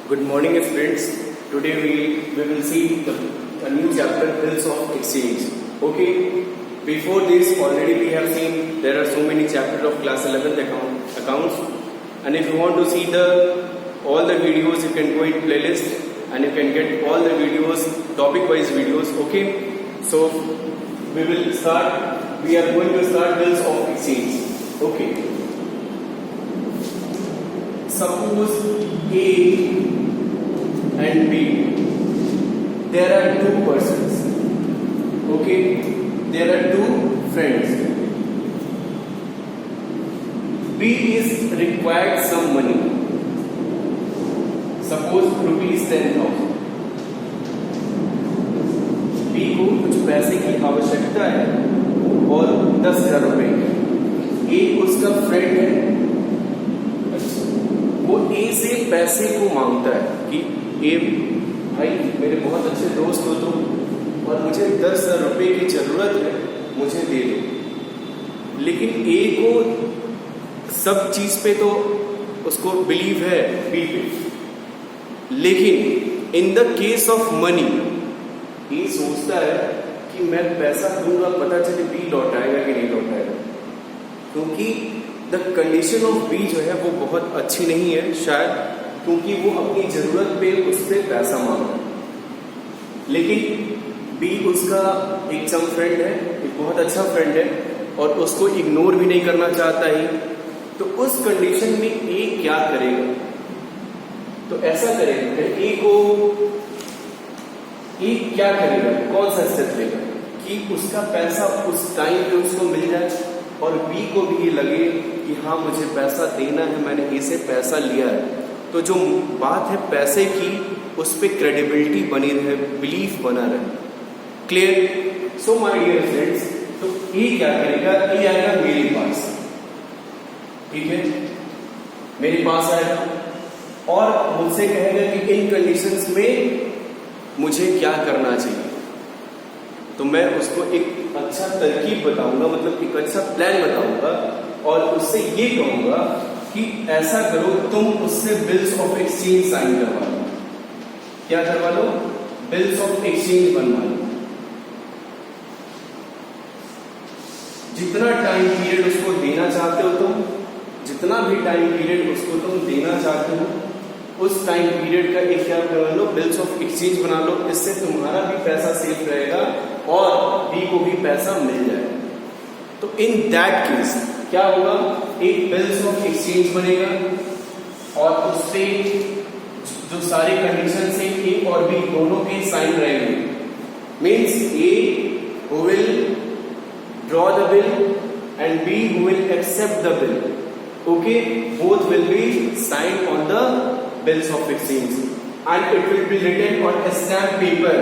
Good morning, students. Today we will see a new chapter, Bills of Exchange. Okay. Before this, already we have seen there are so many chapters of class 11th accounts, and if you want to see all the videos, you can go in playlist and you can get all the videos, topic-wise videos. Okay. So we will start. We are going to start Bills of Exchange. Okay. Suppose A and B, there are two persons. Okay, there are two friends. B is required some money. Suppose ₹10,000. B को कुछ पैसे की आवश्यकता है और 10,000 रुपए की। A उसका फ्रेंड है, वो ए से पैसे को मांगता है कि ए भाई मेरे बहुत अच्छे दोस्त हो तुम और मुझे 10,000 रुपए की जरूरत है, मुझे दे दो। लेकिन ए को सब चीज पे तो उसको बिलीव है बी पे, लेकिन in the case of money A सोचता है कि मैं पैसा दूंगा, पता चले बी लौट आएगा कि नहीं लौट आएगा, क्योंकि द कंडीशन ऑफ बी जो है वो बहुत अच्छी नहीं है शायद, क्योंकि वो अपनी जरूरत पे उससे पैसा मांग रहा है। लेकिन बी उसका एक चम फ्रेंड है, एक बहुत अच्छा फ्रेंड है और उसको इग्नोर भी नहीं करना चाहता ही। तो उस कंडीशन में ए क्या करेगा? तो ऐसा करेगा ए क्या करेगा, कौन सा स्टेप लेगा कि उसका पैसा उस टाइम पे उसको मिल जाए और बी को भी ये लगे कि हाँ मुझे पैसा देना है, मैंने ए से पैसा लिया है। तो जो बात है पैसे की, उस पर क्रेडिबिलिटी बनी रहे, बिलीफ बना रहे। Clear? So my dear friends, तो ए क्या करेगा? ए आएगा मेरे पास, ठीक है, मेरे पास आएगा और मुझसे कहेगा कि इन कंडीशंस में मुझे क्या करना चाहिए। तो मैं उसको एक अच्छा तरकीब बताऊंगा, मतलब एक अच्छा प्लान बताऊंगा और उससे ये कहूंगा कि ऐसा करो, तुम उससे बिल्स ऑफ एक्सचेंज साइन करवा लो। क्या करवा लो? बिल्स ऑफ एक्सचेंज बनवा लो। जितना टाइम पीरियड उसको देना चाहते हो तुम, जितना भी टाइम पीरियड उसको तुम देना चाहते हो, उस टाइम पीरियड का एक क्या करवा लो? बिल्स ऑफ एक्सचेंज बना लो। इससे तुम्हारा भी पैसा सेफ रहेगा और बी को भी पैसा मिल जाएगा। तो इन दैट केस क्या होगा? एक बिल्स ऑफ एक्सचेंज बनेगा और उससे जो सारे कंडीशन से ए और बी दोनों के साइन रहेंगे। Means A who will draw the bill and B who will accept the bill, okay, both will be sign on the bills of exchange and it will be written on a stamp paper.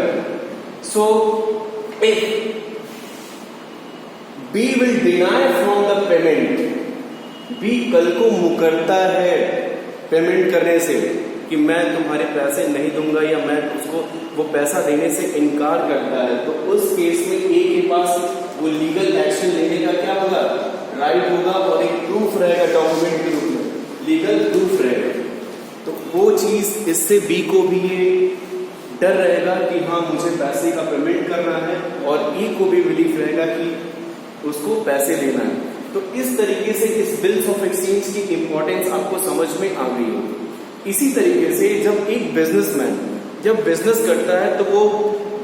So if B will deny from the payment, B कल को मुकरता है payment करने से कि मैं तुम्हारे पैसे नहीं दूंगा, या मैं उसको वो पैसा देने से इनकार करता है, तो उस केस में ए के पास वो लीगल एक्शन लेने का क्या होगा? राइट होगा और एक प्रूफ रहेगा, डॉक्यूमेंट के रूप में लीगल प्रूफ रहेगा। तो वो चीज इससे बी को भी ये डर रहेगा कि हाँ मुझे पैसे का पेमेंट करना है, और ई को भी बिलीफ रहेगा कि उसको पैसे लेना है। तो इस तरीके से इस बिल्स ऑफ एक्सचेंज की इंपॉर्टेंस आपको समझ में आ गई होगी। इसी तरीके से जब एक बिजनेसमैन जब बिजनेस करता है तो वो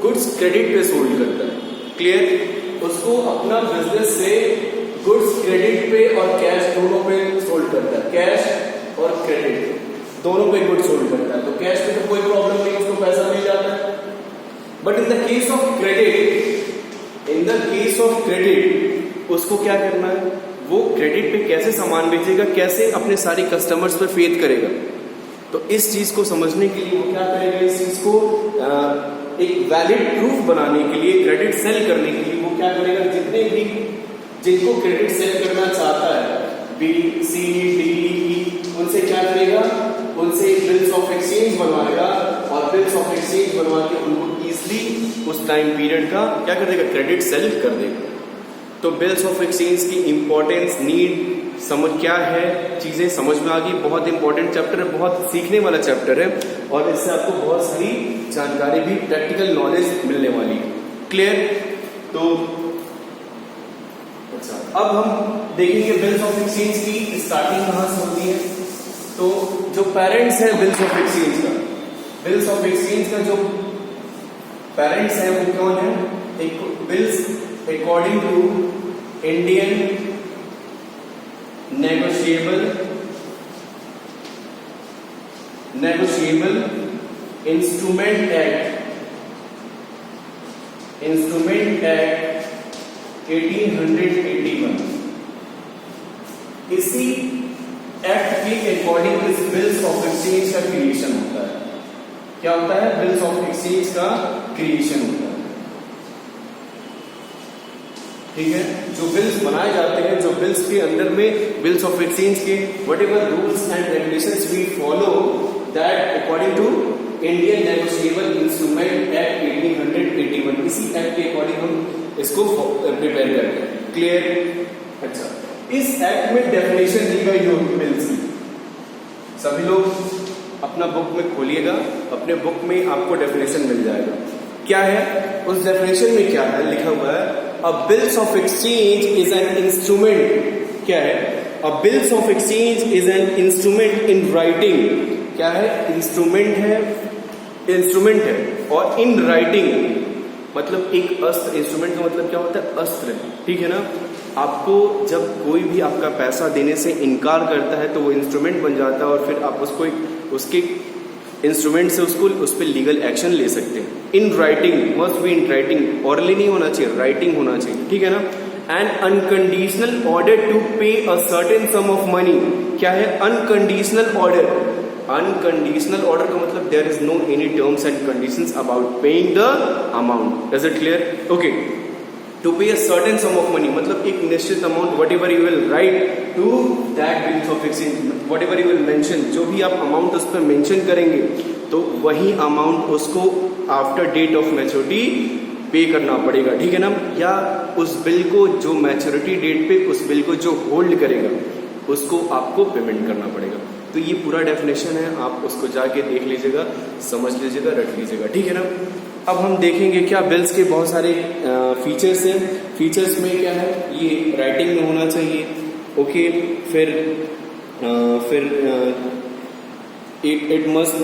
गुड्स क्रेडिट पे सोल्ड करता है। क्लियर? उसको अपना बिजनेस से गुड्स क्रेडिट पे और कैश दोनों पे सोल्ड करता है, कैश और क्रेडिट दोनों पे गुड सोल्ड करता है। तो कैश पे तो कोई प्रॉब्लम नहीं, उसको पैसा मिल जाता है। But in the case of credit उसको क्या करना है? वो क्रेडिट पे कैसे सामान बेचेगा, कैसे अपने सारे कस्टमर्स पे फेथ करेगा। तो इस चीज को समझने के लिए वो क्या करेगा? इस चीज को एक वैलिड प्रूफ बनाने के लिए, क्रेडिट सेल करने के लिए वो क्या करेगा? जितने भी जिनको क्रेडिट सेल करना चाहता है, बी सी डी ई, उनसे क्या करेगा? उनसे बिल्स ऑफ एक्सचेंज बनवाएगा और बिल्स ऑफ एक्सचेंज बनवा के उनको इजीली उस टाइम पीरियड का क्या कर देगा? क्रेडिट सेल कर देगा। तो बिल्स ऑफ एक्सचेंज की इंपॉर्टेंस, नीड समझ क्या है, चीजें समझ में आ गई। बहुत इंपॉर्टेंट चैप्टर है, बहुत सीखने वाला चैप्टर है और इससे आपको बहुत सारी जानकारी भी, प्रैक्टिकल नॉलेज मिलने वाली है। क्लियर? तो अच्छा, अब हम देखेंगे बिल्स ऑफ एक्सचेंज की स्टार्टिंग कहां से होती है। तो जो पेरेंट्स है बिल्स ऑफ एक्सचेंज का, बिल्स ऑफ एक्सचेंज का जो पेरेंट्स है वो कौन है? एक bills according to Indian negotiable instrument act 1881। इसी एक्ट के अकॉर्डिंग इस बिल्स ऑफ एक्सचेंज का क्रिएशन होता है। क्या होता है? बिल्स ऑफ एक्सचेंज का क्रिएशन होता है। ठीक है, जो बिल्स बनाए जाते हैं, जो बिल्स के अंदर में बिल्स ऑफ एक्सचेंज के whatever rules and regulations we follow, that according to Indian negotiable instrument act 1881, इसी एक्ट के अकॉर्डिंग हम इसको प्रिपेयर करते हैं। क्लियर? अच्छा, इस एक्ट में डेफिनेशन दी गई होगी बिल्स की। सभी लोग अपना बुक में खोलिएगा, अपने बुक में आपको डेफिनेशन मिल जाएगा। क्या है उस डेफिनेशन में? क्या है लिखा हुआ है? A bills of exchange is an instrument, क्या है? A bills of exchange is an instrument in writing, क्या है? इंस्ट्रूमेंट है और इन राइटिंग मतलब एक अस्त्र। इंस्ट्रूमेंट का मतलब क्या होता है? अस्त्र। ठीक है ना? आपको जब कोई भी आपका पैसा देने से इनकार करता है तो वो इंस्ट्रूमेंट बन जाता है और फिर आप उसको उसके इंस्ट्रूमेंट से उसको उस पर लीगल एक्शन ले सकते हैं। In writing, must be in writing, hourly नहीं होना चाहिए, राइटिंग होना चाहिए। ठीक है ना? And unconditional order to pay a certain sum of money, क्या है? Unconditional order. अनकंडीशनल ऑर्डर का मतलब there is no any terms and conditions about paying the amount. Is it clear? Okay, to pay a certain sum of money मतलब एक निश्चित amount, whatever you will write to that bills of exchange, whatever you will mention, जो भी आप amount उस पर mention करेंगे तो वही अमाउंट उसको आफ्टर डेट ऑफ मैच्योरिटी पे करना पड़ेगा। ठीक है ना? या उस बिल को जो मैच्योरिटी डेट पे उस बिल को जो होल्ड करेगा उसको आपको पेमेंट करना पड़ेगा। तो ये पूरा डेफिनेशन है, आप उसको जाके देख लीजिएगा, समझ लीजिएगा, रख लीजिएगा। ठीक है ना? अब हम देखेंगे क्या बिल्स के बहुत सारे फीचर्स हैं। फीचर्स में क्या है? ये राइटिंग में होना चाहिए। ओके, फिर it must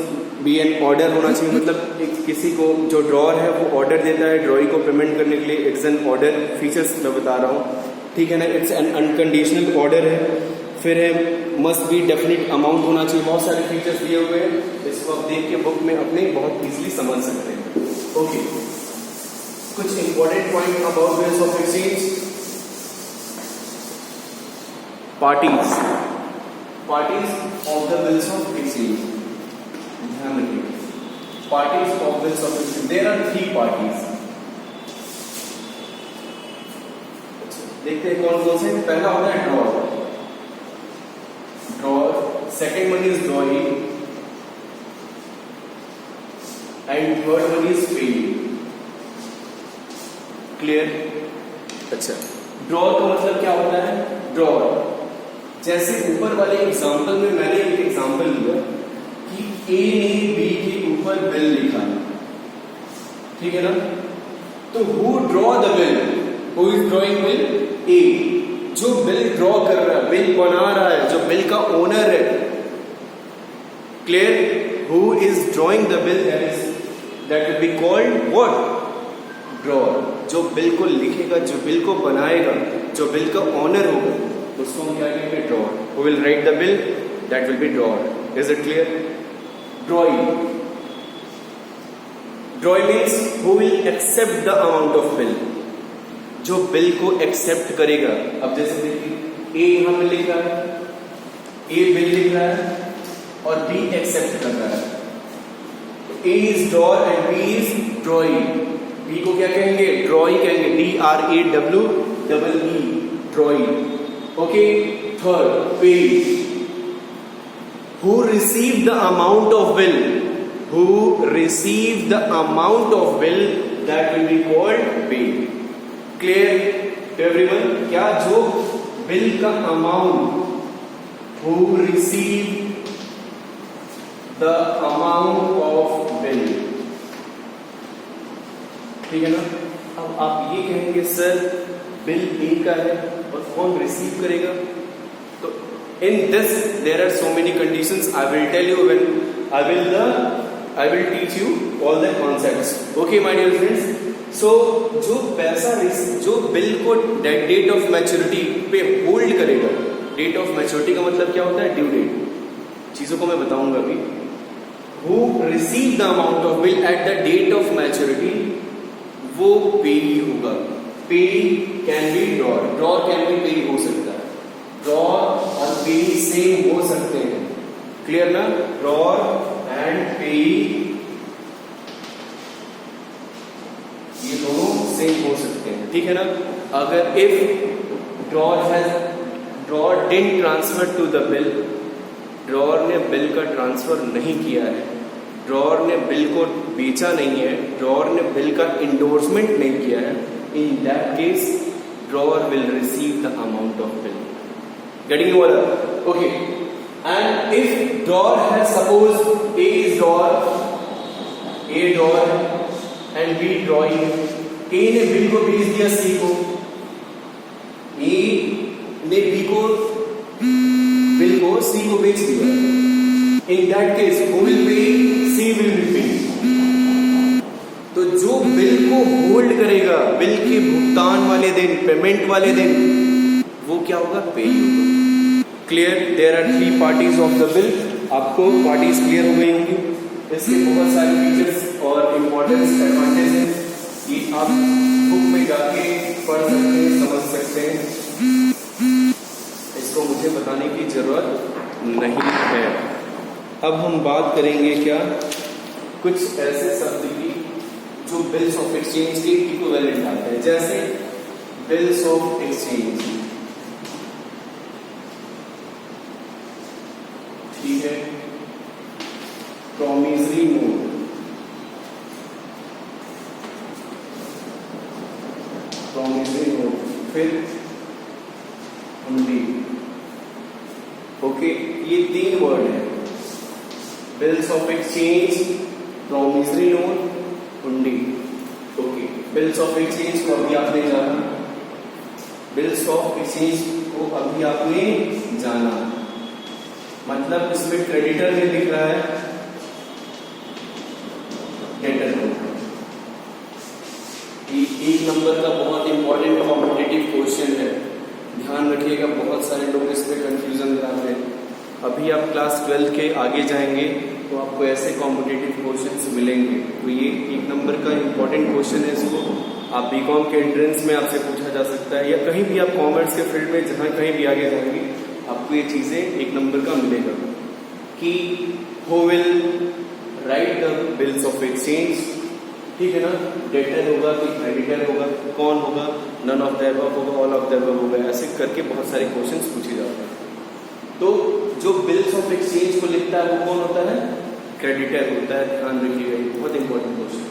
be an order होना चाहिए, मतलब किसी को जो ड्रॉअर है वो ऑर्डर देता है ड्रॉइंग को पेमेंट करने के लिए, इट्स एन ऑर्डर। फीचर्स मैं बता रहा हूँ। ठीक है ना? इट्स एन अनकंडीशनल ऑर्डर है। फिर है मस्ट बी डेफिनिट अमाउंट होना चाहिए। बहुत सारे फीचर्स दिए हुए हैं, इसको आप देख के बुक में अपने बहुत इजीली समझ सकते हैं। ओके, कुछ important point about bills of exchange. Parties of the bills of exchange, ध्यान रखिए। Parties of bills of exchange, there are 3 parties. देखते हैं कौन कौन से। पहला होता है drawer, second one is drawing and third one is paying. Clear? अच्छा, ड्रॉअर का मतलब क्या होता है? ड्रॉअर जैसे ऊपर वाले एग्जांपल में मैंने एक एग्जांपल लिया कि ए ने बी के ऊपर बिल लिखा, ठीक है ना? तो who draw the bill? Who is drawing bill? A. जो बिल ड्रॉ कर रहा है, बिल बना रहा है, जो बिल का ओनर है। Clear? Who is drawing the bill, that will be called what? Drawer. जो बिल को लिखेगा, जो बिल को बनाएगा, जो बिल का ओनर होगा, उसको हम क्या कहेंगे? Drawer. Who will write the bill, that will be drawer. Is it clear? Drawing means who will accept the amount of bill, जो बिल को एक्सेप्ट करेगा। अब जैसे देखिए, ए यहां पे लिख रहा है, ए बिल लिख रहा है और बी एक्सेप्ट कर रहा है। A is drawer and B is drawing. B को क्या कहेंगे? ड्रॉइंग कहेंगे, DRAWEE, drawing. Okay, third payee. Who receive the amount of bill, who receive the amount of bill, that will be called payee. Clear? Everyone, क्या जो bill का amount, who receive the amount of bill, ठीक है ना। अब आप ये कहेंगे सर बिल ए का है और कौन रिसीव करेगा, तो in this there are so many conditions, I will tell you when I will teach you all the concepts. Okay, my dear friends. So जो पैसा जो बिल को डेट ऑफ मैच्योरिटी पे होल्ड करेगा, डेट ऑफ मैच्योरिटी का मतलब क्या होता है, ड्यू डेट, चीजों को मैं बताऊंगा अभी। Who receive the amount of bill at the date of maturity, वो पेई होगा। पेई can be drawer, drawer can be पेई हो सकता है, ड्रॉर और पेई सेम हो सकते हैं, क्लियर ना। ड्रॉर एंड पेई ये दोनों सेम हो सकते हैं, ठीक है ना। अगर if drawer didn't transfer to the bill, drawer ने बिल का ट्रांसफर नहीं किया है, ड्रॉर ने बिल को बेचा नहीं है, ड्रॉर ने बिल का इंडोर्समेंट नहीं किया है, इन that case drawer will receive the amount of bill. Getting you all? Okay. And if drawer has, suppose A is drawer, A drawer and B drawing, A ने बिल को बेच दिया C को, A ने B को bill को C को बेच दिया, in that case who will pay? C will be paid। तो जो बिल को होल्ड करेगा, बिल के भुगतान वाले दिन, पेमेंट वाले दिन, वो क्या होगा, पे होगा। Clear? There are 3 parties of the bill. आपको पार्टीज क्लियर हो गई होंगी, इसके बहुत सारे फीचर्स और इम्पोर्टेंस एडवांटेज हैं, ये आप बुक में जाके पढ़ सकते हैं, समझ सकते हैं, इसको मुझे बताने की जरूरत नहीं है। अब हम बात करेंगे क्या, कुछ ऐसे शब्द की जो बिल्स ऑफ एक्सचेंज के इक्विवेलेंट आते हैं, जैसे बिल्स ऑफ एक्सचेंज, ठीक है, प्रॉमिसरी नोट, प्रॉमिसरी नोट, फिर हुंडी। ओके, ये 3 वर्ड है, bills of exchange, promissory note, हुंडी। ओके, बिल्स ऑफ एक्सचेंज को अभी आपने जाना, बिल्स ऑफ एक्सचेंज को अभी आपने जाना, मतलब इसमें क्रेडिटर में दिख रहा है, डेटर को। ये 1 नंबर का बहुत इंपॉर्टेंट कॉम्पिटिटिव क्वेश्चन है, ध्यान रखिएगा, बहुत सारे लोग इस पे कंफ्यूजन कराते हैं। अभी आप क्लास 12 के आगे जाएंगे तो आपको ऐसे कॉम्पिटिटिव क्वेश्चंस मिलेंगे, तो ये 1 नंबर का इंपॉर्टेंट क्वेश्चन है, इसको आप बीकॉम के एंट्रेंस में आपसे पूछा जा सकता है, या कहीं भी आप कॉमर्स के फील्ड में जहां कहीं भी आगे जाएंगे आपको ये चीजें 1 नंबर का मिलेगा कि who will write the bills of exchange, ठीक है ना, डेटर होगा कि क्रेडिटर होगा, कौन होगा, नन ऑफ द अबव होगा, ऑल ऑफ द अबव होगा, ऐसे करके बहुत सारे क्वेश्चंस पूछे जाते हैं। तो जो बिल्स ऑफ एक्सचेंज को लिखता है वो कौन होता है, क्रेडिटर होता है, ध्यान रखिएगा, ये बहुत इंपॉर्टेंट क्वेश्चन।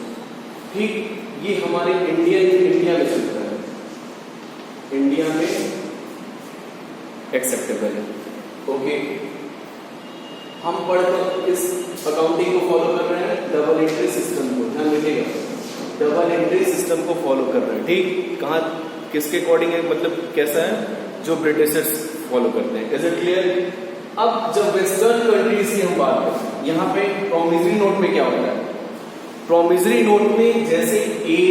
ठीक, ये हमारे इंडिया में चलता है, इंडिया में एक्सेप्टेबल है। ओके, हम पढ़कर इस अकाउंटिंग को फॉलो कर रहे हैं, डबल एंट्री सिस्टम को, ध्यान रखिएगा, डबल एंट्री सिस्टम को फॉलो कर रहे हैं। ठीक, कहाँ किसके अकॉर्डिंग है, मतलब कैसा है, जो ब्रिटिशर्स फॉलो करते हैं। Is it clear? अब जब वेस्टर्न कंट्रीज की हम बात करें, यहाँ पे प्रॉमिसरी नोट में क्या होता है, प्रॉमिसरी नोट में जैसे ए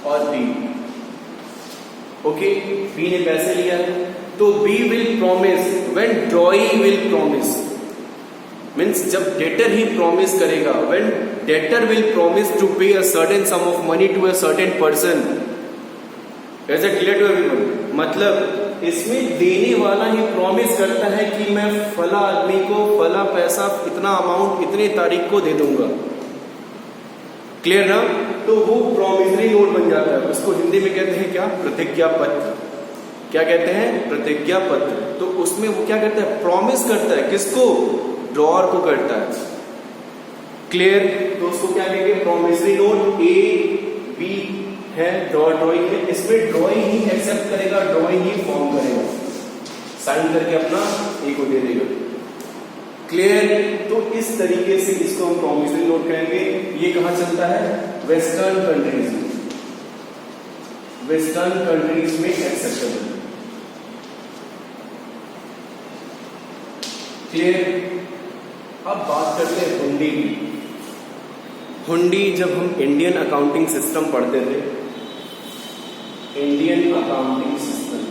और बी, ओके, बी ने पैसे लिया है तो B will promise when drawee will promise, means जब डेटर ही प्रॉमिस करेगा, when debtor will promise to pay a certain sum of money to a certain person. Is it clear to everyone? मतलब इसमें देने वाला ही प्रॉमिस करता है कि मैं फला आदमी को फला पैसा, इतना अमाउंट इतने तारीख को दे दूंगा, क्लियर ना, तो वो प्रॉमिसरी नोट बन जाता है। उसको हिंदी में कहते हैं क्या, प्रतिज्ञा पत्र। क्या कहते हैं, प्रतिज्ञा पत्र। तो उसमें वो क्या करता है, प्रॉमिस करता है, किसको, ड्रॉअर को करता है, क्लियर। तो उसको क्या कहेंगे, प्रॉमिसरी नोट। ए बी है ड्रॉइंग है, इसमें ड्रॉइंग ही एक्सेप्ट करेगा, ड्रॉइंग ही फॉर्म करेगा, साइन करके अपना एक को दे देगा। क्लियर? तो इस तरीके से इसको हम प्रॉमिसरी नोट कहेंगे। ये कहां चलता है? वेस्टर्न कंट्रीज में, वेस्टर्न कंट्रीज में एक्सेप्टेबल। क्लियर? अब बात करते हैं हुंडी की। हुंडी जब हम इंडियन अकाउंटिंग सिस्टम पढ़ते थे, Indian accounting system,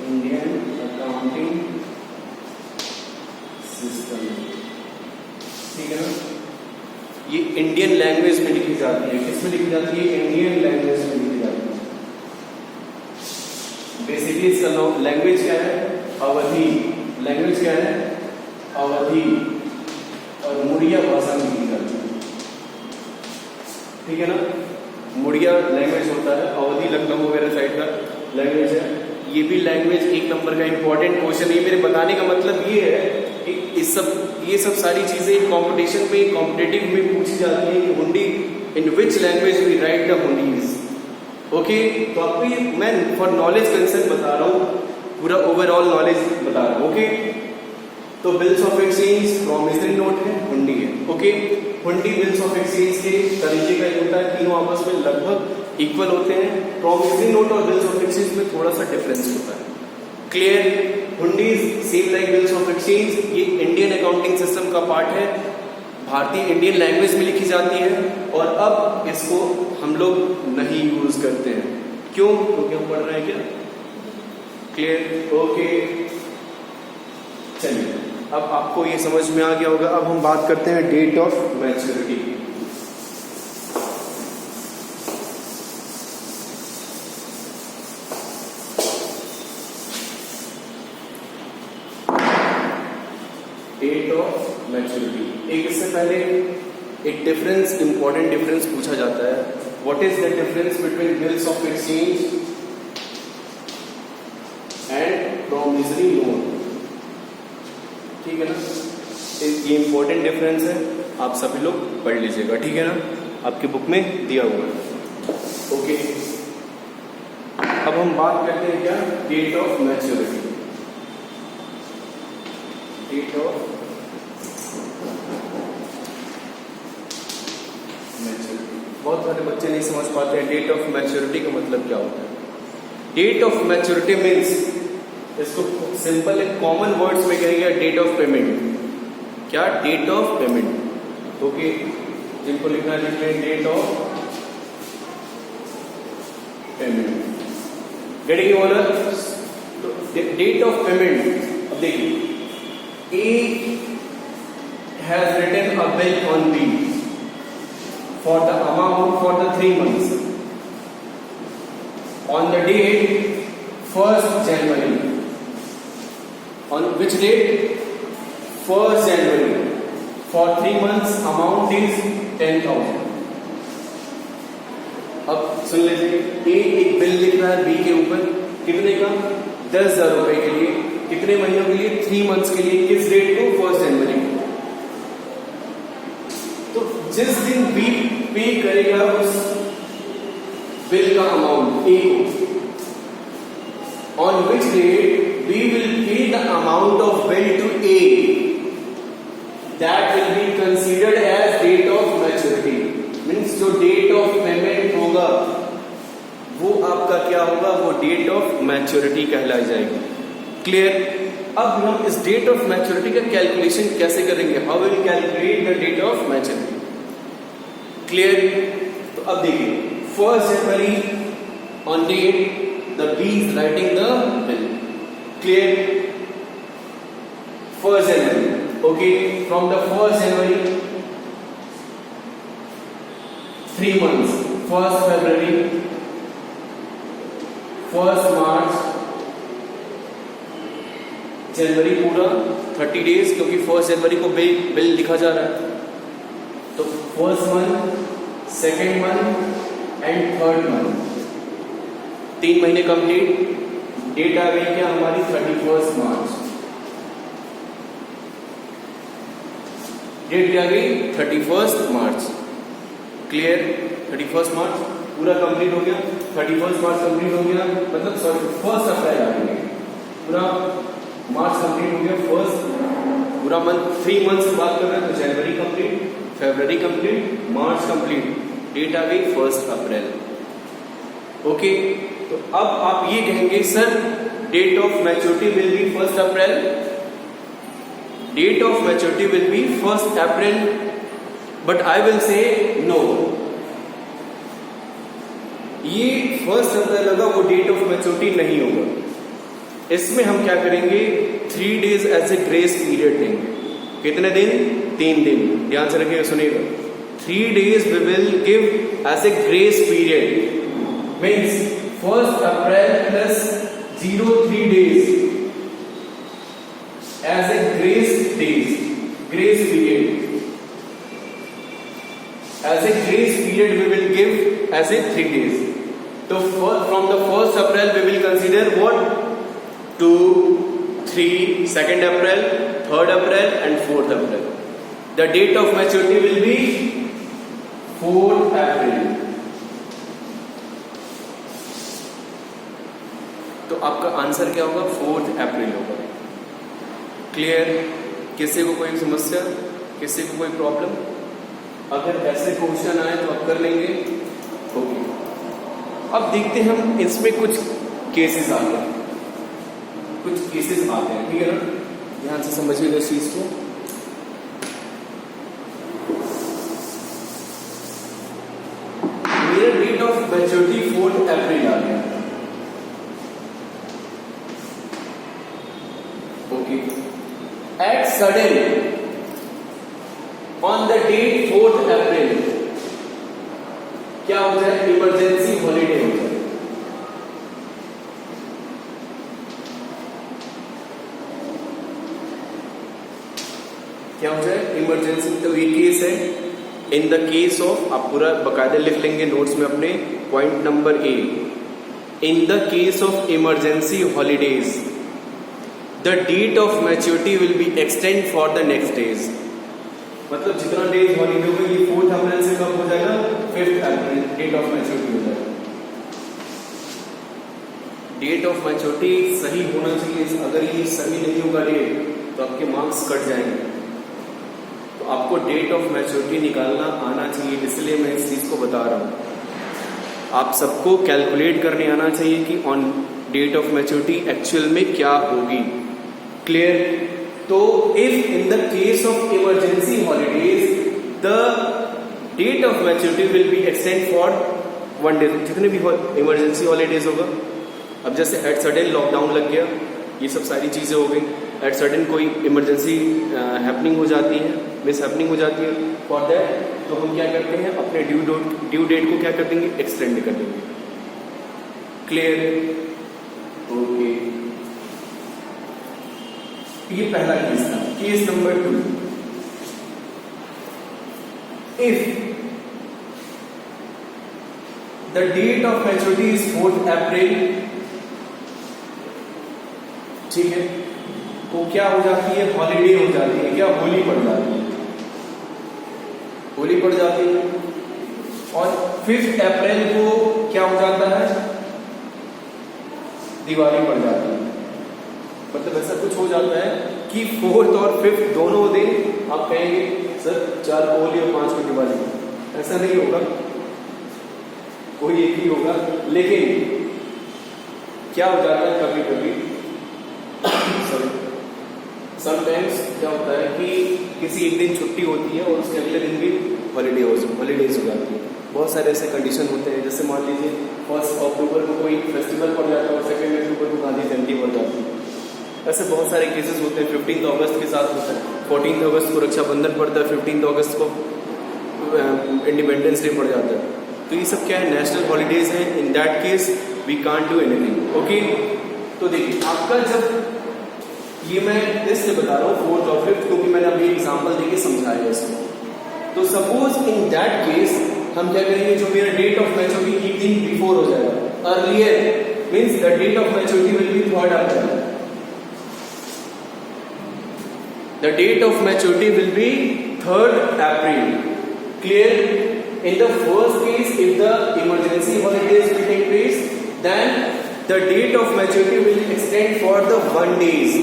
Indian accounting system, ठीक है ना? ये इंडियन लैंग्वेज में लिखी जाती है। किस में लिखी जाती है? इंडियन लैंग्वेज में लिखी जाती है। बेसिकली इसका लैंग्वेज क्या है? अवधी। लैंग्वेज क्या है? अवधी और मुड़िया भाषा में लिखी जाती है, ठीक है ना? मुड़िया लैंग्वेज होता है, अवधी लखनऊ वगैरह साइड का लैंग्वेज है। ये भी लैंग्वेज एक नंबर का इंपॉर्टेंट क्वेश्चन है। मेरे बताने का मतलब ये है कि ये सब सारी चीजें कंपटीशन में, कॉम्पिटेटिव में पूछी जाती है कि hundi in which language we write the hundis. Okay, तो आपको ये मैं फॉर नॉलेज कंसर्न बता रहा हूँ, पूरा ओवरऑल नॉलेज बता रहा हूँ। ओके, तो bills of exchange promissory note है, हुंडी है। ओके, हुंडी बिल्स ऑफ एक्सचेंज के तरीके का होता है, तीनों आपस में लगभग इक्वल होते हैं। प्रॉमिसरी नोट और बिल्स ऑफ एक्सचेंज में थोड़ा सा डिफरेंस होता है। क्लियर? हुंडी same like bills of exchange, ये इंडियन अकाउंटिंग सिस्टम का पार्ट है, भारतीय इंडियन लैंग्वेज में लिखी जाती है, और अब इसको हम लोग नहीं यूज करते हैं। क्यों? क्योंकि हम पढ़ रहे हैं क्या? क्लियर? ओके, चलिए अब आपको ये समझ में आ गया होगा। अब हम बात करते हैं डेट ऑफ मैच्योरिटी की। डेट ऑफ मैच्योरिटी, एक इससे पहले एक डिफरेंस, इंपॉर्टेंट डिफरेंस पूछा जाता है। What is the difference between bills of exchange and promissory note? ठीक है ना? ये इंपॉर्टेंट डिफरेंस है, आप सभी लोग पढ़ लीजिएगा, ठीक है ना? आपकी बुक में दिया हुआ है। ओके, अब हम बात करते हैं क्या? Date of maturity. Date of maturity, बहुत सारे बच्चे नहीं समझ पाते हैं डेट ऑफ मैच्योरिटी का मतलब क्या होता है। डेट ऑफ मैच्योरिटी मीन्स, इसको सिंपल एक कॉमन वर्ड्स में कहेंगे डेट ऑफ पेमेंट। क्या? Date of payment. ओके, जिनको लिखना लिख लें, date of payment. Getting honour? तो डेट ऑफ पेमेंट, अब देखिए, A has written a bill on B for the amount for the 3 months on the date 1st January. On which date? 1st January. For 3 months amount is 10,000. अब सुन लीजिए, ए एक bill लिख रहा है B के ऊपर, कितने का? 10,000 रुपए के लिए। कितने महीनों के लिए? 3 months के लिए। किस डेट को? 1st January को। तो जिस दिन बी पे करेगा उस बिल का अमाउंट ए को, on which date we will pay the amount of bill to A, that will be considered as date of maturity. Means जो date of payment होगा वो आपका क्या होगा? वो date of maturity कहलाई जाएगी। क्लियर? अब हम इस date of maturity का कैलकुलेशन कैसे करेंगे? How will we calculate the date of maturity? Clear? तो अब देखिए, 1st January on date the B is writing the bill. Clear? 1st January. Okay, from the 1st January, 3 months. 1st February, 1st March, जनवरी पूरा 30 days, क्योंकि 1st जनवरी को bill लिखा जा रहा है। तो 1st month, 2nd month and 3rd month, 3 महीने complete. Date आ गई क्या हमारी? 31st मार्च। डेट क्या आ गई? 31st मार्च। क्लियर? 31st मार्च। पूरा कंप्लीट हो गया, 31 मार्च कंप्लीट हो गया, मतलब सॉरी 1 अप्रैल आ गई, पूरा मार्च कंप्लीट हो गया, फर्स्ट पूरा मंथ, 3 मंथ्स की बात कर रहे हैं तो जनवरी कंप्लीट, फरवरी कंप्लीट, मार्च कंप्लीट, डेट आ गई 1 अप्रैल। ओके, तो अब आप ये कहेंगे sir date of maturity will be 1 April, date of maturity will be 1 April, but I will say no, ये 1 अप्रैल होगा वो डेट ऑफ मैच्योरिटी नहीं होगा। इसमें हम क्या करेंगे, 3 days as a grace period देंगे। कितने दिन? 3 दिन, ध्यान से रखिएगा, सुनिएगा। 3 days we will give as a grace period, means 1 April plus 03 days as a grace period. As a grace period we will give as a 3 days. So from the 1st April we will consider what? 2, 3, 2nd April, 3rd April and 4th April. The date of maturity will be 4th April. तो आपका answer क्या होगा? 4th अप्रैल होगा। Clear? किसी को कोई समस्या, किसी को कोई प्रॉब्लम? अगर ऐसे क्वेश्चन आए तो आप कर लेंगे। ओके, अब देखते हैं हम इसमें कुछ केसेस आते हैं, कुछ केसेस आते हैं, ठीक है ना? ध्यान से समझिएगा इस चीज को। मेरा डेट ऑफ मैच्योरिटी 4th अप्रैल आ गया। At sudden, on the date 4th April, क्या हो जाए? इमरजेंसी हॉलीडे हो जाए। क्या हो जाए? इमरजेंसी। तो ये केस है। इन द केस ऑफ, आप पूरा बकायदा लिख लेंगे नोट्स में अपने, point number A, in the case of emergency holidays the date of maturity will be extend for the next days। मतलब जितना डेज हॉलीडे होगा ये 4th अप्रैल से कब हो जाएगा? 5th April date of maturity हो जाएगा। डेट ऑफ मैच्योरिटी सही होना चाहिए, अगर ये सही नहीं होगा डेट तो आपके मार्क्स कट जाएंगे। तो आपको डेट ऑफ मैच्योरिटी निकालना आना चाहिए, इसलिए मैं इस चीज को बता रहा हूं। आप सबको कैलकुलेट करने आना चाहिए कि on date of maturity actual में क्या होगी। क्लियर? तो if in the case of emergency holidays the date of maturity will be extend for 1 day, जितने भी इमरजेंसी हॉलीडेज होगा। अब जैसे एट सडन लॉकडाउन लग गया, ये सब सारी चीजें हो गई, एट सडन कोई इमरजेंसी हैपनिंग हो जाती है, मिस हैपनिंग हो जाती है, फॉर दैट तो हम क्या करते हैं, अपने ड्यू डेट को क्या कर देंगे? एक्सटेंड कर देंगे। क्लियर? ओके, ये पहला केस था। Case number 2, if the date of maturity is 4th April, ठीक है, तो क्या हो जाती है? हॉलीडे हो जाती है, क्या होली पड़ जाती है, होली पड़ जाती है। और 5th अप्रैल को क्या हो जाता है? दिवाली पड़ जाती है। मतलब ऐसा कुछ हो जाता है कि 4th और 5th दोनों दिन आप कहेंगे सर 4 को होली और 5 को दिवाली। ऐसा नहीं होगा, कोई एक ही होगा। लेकिन क्या हो जाता है कभी कभी, समटाइम्स क्या होता है कि किसी एक दिन छुट्टी होती है और उसके अगले दिन भी हॉलीडेज हो जाती है। बहुत सारे ऐसे कंडीशन होते हैं, जैसे मान लीजिए 1 अक्टूबर को कोई फेस्टिवल पड़ जाता है और 2 अक्टूबर को गांधी जयंती पड़ जाती है। ऐसे बहुत सारे केसेस होते हैं। 15 अगस्त के साथ होता है, 14 अगस्त को रक्षाबंधन पड़ता है, 15 अगस्त को इंडिपेंडेंस डे पड़ जाता है। तो ये सब क्या है? नेशनल हॉलीडेज हैं। In that case we can't do anything. Okay, तो देखिए आपका जब ये मैं इसलिए बता रहा हूँ 4th और 5th, क्योंकि मैंने अभी एग्जाम्पल देके समझाया इसको। तो सपोज इन दैट केस हम क्या करेंगे, जो मेरा डेट ऑफ मैच्योरिटी एक दिन बिफोर हो जाएगा, earlier means the date of maturity will be 3rd April. The date of maturity will be 3rd April. Clear? In the first case, if the emergency holidays will take place, then the date of maturity will extend for the 1 days.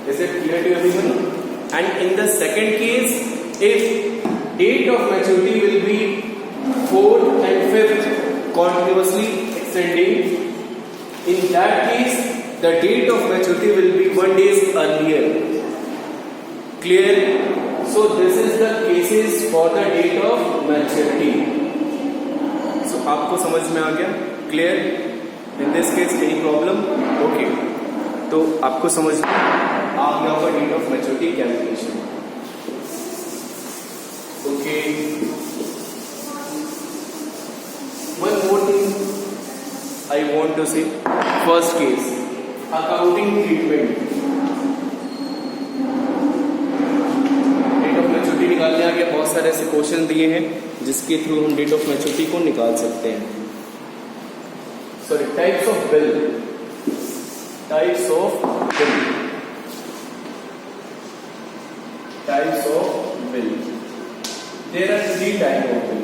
Is it clear to everyone? And in the second case, if date of maturity will be 4th and 5th continuously extending, in that case the date of maturity will be 1 day earlier. Clear? So this is the cases for the date of maturity. So आपको समझ में आ गया? Clear? In this case any problem? Okay. तो आपको समझ में आ गया होगा date of maturity calculation. Okay. One more thing I want to say. First case, accounting treatment. निकालने आगे बहुत सारे ऐसे क्वेश्चन दिए हैं जिसके थ्रू हम डेट ऑफ मैच्योरिटी को निकाल सकते हैं. Sorry, types of bill. Types of bill. Types of bill. There are 3 types of bill.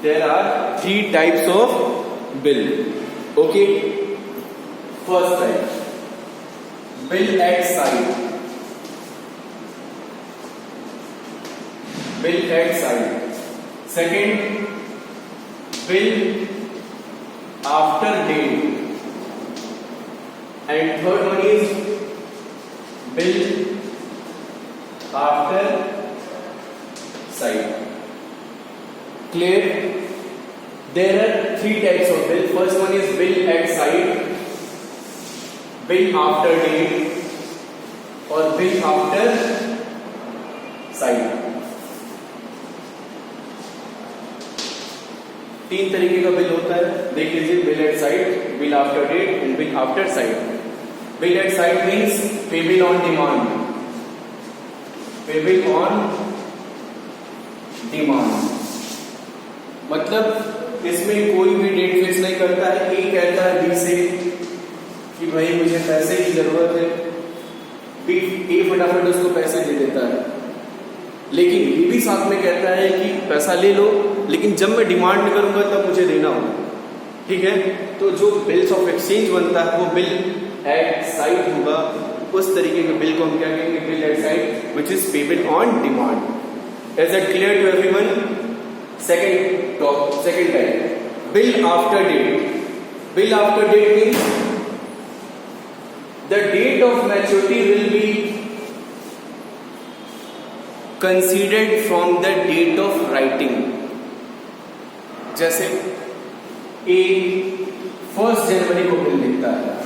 There are 3 types of bill. Okay. First type, bill at sight. Bill at site. Second, bill after date. And third one is bill after site. Clear? There are 3 types of bill. First one is bill at site, bill after date, or bill after site. 3 तरीके का bill होता है. देख लीजिए, bill at sight, bill after date and bill after sight. Bill at sight means payable on demand. Payable on demand मतलब इसमें कोई भी डेट फिक्स नहीं करता है. ए कहता है बी से कि भाई मुझे पैसे की जरूरत है, बी ए फटाफट उसको पैसे दे देता है. लेकिन ये भी साथ में कहता है कि पैसा ले लो, लेकिन जब मैं डिमांड करूंगा तब मुझे देना होगा. ठीक है? तो जो बिल्स ऑफ एक्सचेंज बनता है वो बिल एट साइट होगा. उस तरीके के बिल को हम क्या कहेंगे? Bill at sight, which is payable on demand. Is it clear to everyone? Second type, bill after date. Bill after date means the date of maturity will be considered from the date of writing. जैसे ए 1 जनवरी को bill लिखता है.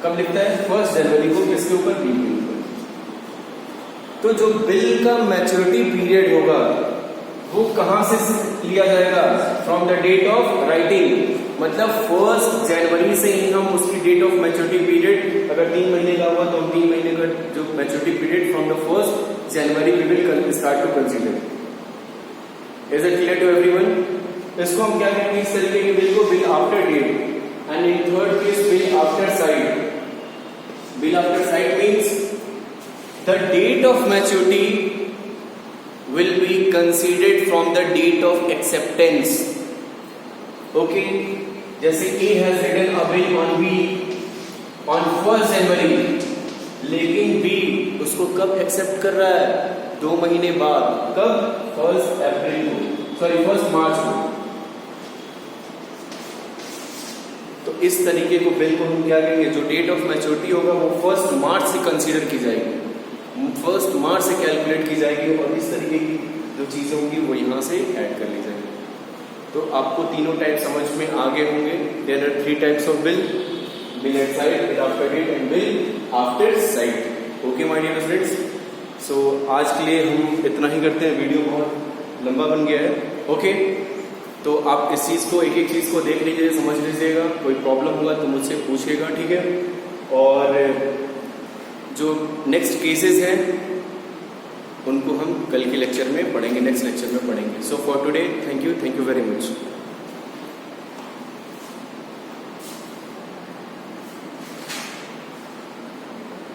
कब लिखता है? 1 जनवरी को. किसके ऊपर? बी के ऊपर. तो जो बिल का मैच्योरिटी पीरियड होगा वो कहां से लिया जाएगा? From the date of writing. मतलब 1 जनवरी से ही हम उसकी डेट ऑफ मैच्योरिटी पीरियड, अगर 3 महीने का हुआ तो हम 3 महीने का जो maturity period from the 1 January we will start to consider. Is it clear to everyone? इसको हम क्या कहेंगे? इस तरीके के बिल को bill after date. And in third case bill after sight. Bill after sight means the date of maturity will be considered from the date of acceptance. Okay, जैसे A has written a bill on B on 1 January, लेकिन B उसको कब accept कर रहा है? 2 महीने बाद. कब? 1 अप्रैल को, सॉरी 1 मार्च को. तो इस तरीके को बिल को हम क्या कहेंगे? जो डेट ऑफ मैच्योरिटी होगा वो 1 मार्च से कंसीडर की जाएगी. 1 मार्च से कैलकुलेट की जाएगी और इस तरीके की जो चीजें होंगी वो यहाँ से ऐड कर ली जाएगी. तो आपको तीनों टाइप समझ में आ गए होंगे. There are 3 types of bill. Bill at sight, bill after date and bill after sight. Okay my dear friends, so आज के लिए हम इतना ही करते हैं. वीडियो बहुत लंबा बन गया है. ओके, तो आप इस चीज को, एक एक चीज को देख लीजिए, समझ लीजिएगा. कोई प्रॉब्लम होगा तो मुझसे पूछिएगा. ठीक है? और जो नेक्स्ट केसेस हैं उनको हम कल के लेक्चर में पढ़ेंगे, नेक्स्ट लेक्चर में पढ़ेंगे. So for today thank you very much.